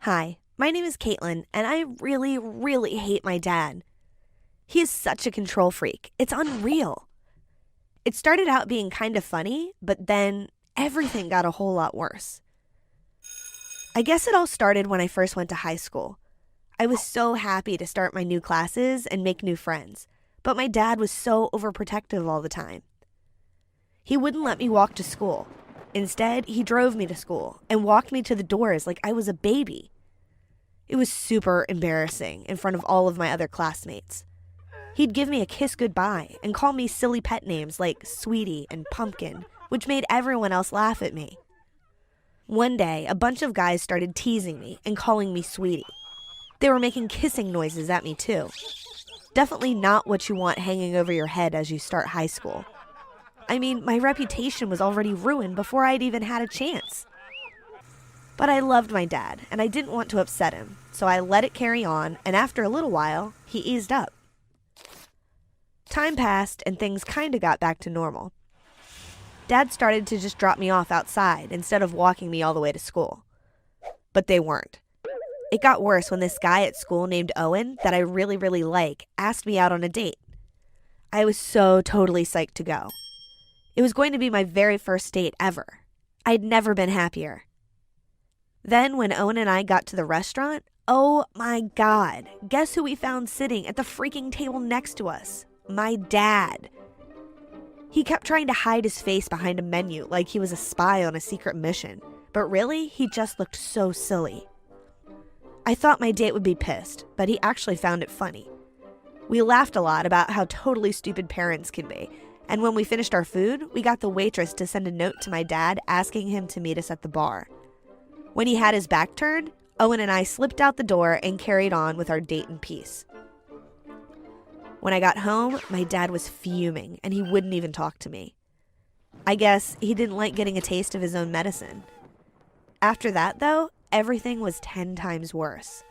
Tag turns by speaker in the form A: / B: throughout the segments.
A: Hi, my name is Caitlin, and I really, really hate my dad. He is such a control freak. It's unreal. It started out being kind of funny, but then everything got a whole lot worse. I guess it all started when I first went to high school. I was so happy to start my new classes and make new friends, but my dad was so overprotective all the time. He wouldn't let me walk to school. Instead, he drove me to school and walked me to the doors like I was a baby. It was super embarrassing in front of all of my other classmates. He'd give me a kiss goodbye and call me silly pet names like Sweetie and Pumpkin, which made everyone else laugh at me. One day, a bunch of guys started teasing me and calling me Sweetie. They were making kissing noises at me too. Definitely not what you want hanging over your head as you start high school. I mean, my reputation was already ruined before I'd even had a chance. But I loved my dad, and I didn't want to upset him, so I let it carry on, and after a little while, he eased up. Time passed, and things kinda got back to normal. Dad started to just drop me off outside instead of walking me all the way to school. But they weren't. It got worse when this guy at school named Owen, that I really, really like, asked me out on a date. I was so totally psyched to go. It was going to be my very first date ever. I'd never been happier. Then when Owen and I got to the restaurant, oh my God, guess who we found sitting at the freaking table next to us? My dad. He kept trying to hide his face behind a menu like he was a spy on a secret mission, but really, he just looked so silly. I thought my date would be pissed, but he actually found it funny. We laughed a lot about how totally stupid parents can be, and when we finished our food, we got the waitress to send a note to my dad asking him to meet us at the bar. When he had his back turned, Owen and I slipped out the door and carried on with our date in peace. When I got home, my dad was fuming, and he wouldn't even talk to me. I guess he didn't like getting a taste of his own medicine. After that, though, everything was 10 times worse.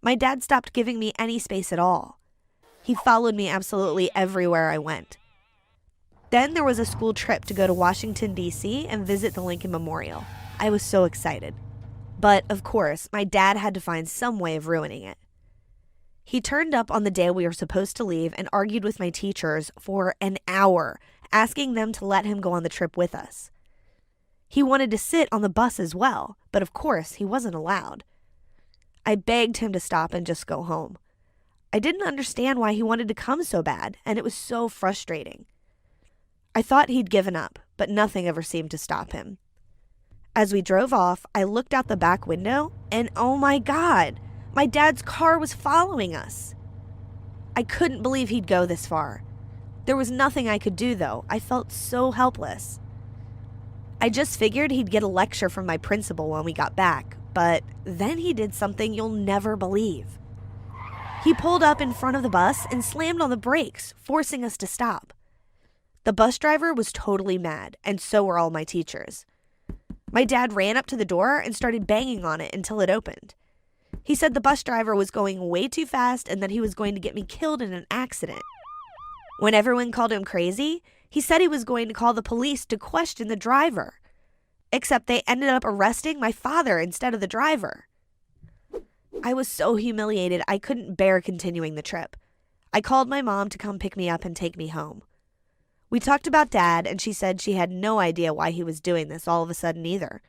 A: My dad stopped giving me any space at all. He followed me absolutely everywhere I went. Then there was a school trip to go to Washington, D.C. and visit the Lincoln Memorial. I was so excited. But, of course, my dad had to find some way of ruining it. He turned up on the day we were supposed to leave and argued with my teachers for an hour, asking them to let him go on the trip with us. He wanted to sit on the bus as well, but of course he wasn't allowed. I begged him to stop and just go home. I didn't understand why he wanted to come so bad, and it was so frustrating. I thought he'd given up, but nothing ever seemed to stop him. As we drove off, I looked out the back window, and oh my God, my dad's car was following us. I couldn't believe he'd go this far. There was nothing I could do, though. I felt so helpless. I just figured he'd get a lecture from my principal when we got back, but then he did something you'll never believe. He pulled up in front of the bus and slammed on the brakes, forcing us to stop. The bus driver was totally mad, and so were all my teachers. My dad ran up to the door and started banging on it until it opened. He said the bus driver was going way too fast and that he was going to get me killed in an accident. When everyone called him crazy, he said he was going to call the police to question the driver. Except they ended up arresting my father instead of the driver. I was so humiliated I couldn't bear continuing the trip. I called my mom to come pick me up and take me home. We talked about Dad, and she said she had no idea why he was doing this all of a sudden either.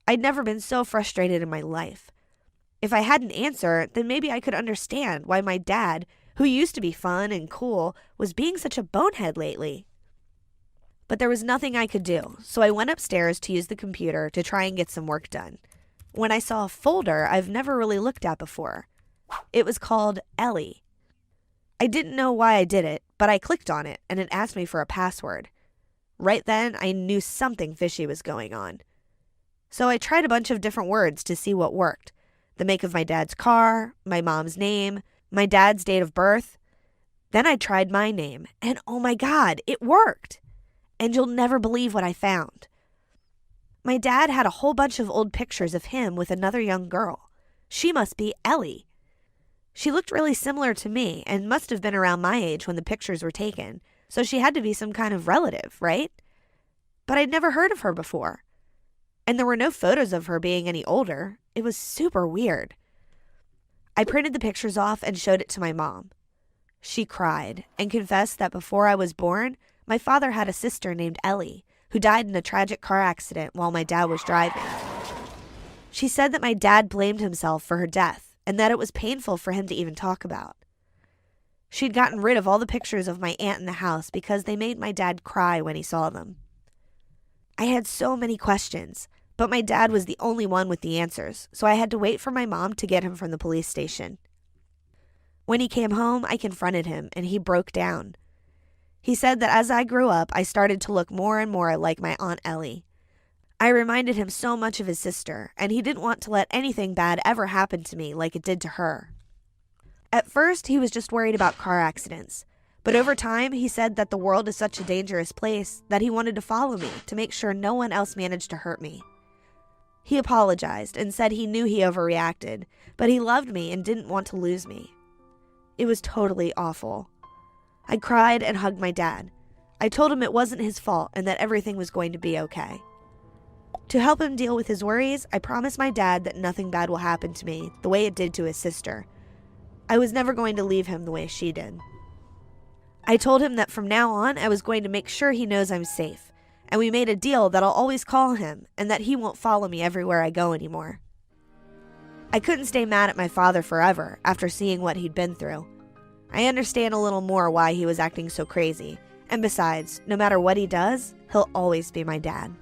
A: I'd never been so frustrated in my life. If I had an answer, then maybe I could understand why my dad, who used to be fun and cool, was being such a bonehead lately. But there was nothing I could do, so I went upstairs to use the computer to try and get some work done. When I saw a folder I've never really looked at before. It was called Ellie. I didn't know why I did it, but I clicked on it, and it asked me for a password. Right then, I knew something fishy was going on. So I tried a bunch of different words to see what worked. The make of my dad's car, my mom's name, my dad's date of birth. Then I tried my name, and oh my God, it worked! And you'll never believe what I found. My dad had a whole bunch of old pictures of him with another young girl. She must be Ellie. She looked really similar to me and must have been around my age when the pictures were taken, so she had to be some kind of relative, right? But I'd never heard of her before. And there were no photos of her being any older. It was super weird. I printed the pictures off and showed it to my mom. She cried and confessed that before I was born, my father had a sister named Ellie, who died in a tragic car accident while my dad was driving. She said that my dad blamed himself for her death and that it was painful for him to even talk about. She'd gotten rid of all the pictures of my aunt in the house because they made my dad cry when he saw them. I had so many questions, but my dad was the only one with the answers, so I had to wait for my mom to get him from the police station. When he came home, I confronted him, and he broke down. He said that as I grew up, I started to look more and more like my Aunt Ellie. I reminded him so much of his sister, and he didn't want to let anything bad ever happen to me like it did to her. At first, he was just worried about car accidents, but over time, he said that the world is such a dangerous place that he wanted to follow me to make sure no one else managed to hurt me. He apologized and said he knew he overreacted, but he loved me and didn't want to lose me. It was totally awful. I cried and hugged my dad. I told him it wasn't his fault and that everything was going to be okay. To help him deal with his worries, I promised my dad that nothing bad will happen to me the way it did to his sister. I was never going to leave him the way she did. I told him that from now on, I was going to make sure he knows I'm safe, and we made a deal that I'll always call him and that he won't follow me everywhere I go anymore. I couldn't stay mad at my father forever after seeing what he'd been through. I understand a little more why he was acting so crazy, and besides, no matter what he does, he'll always be my dad.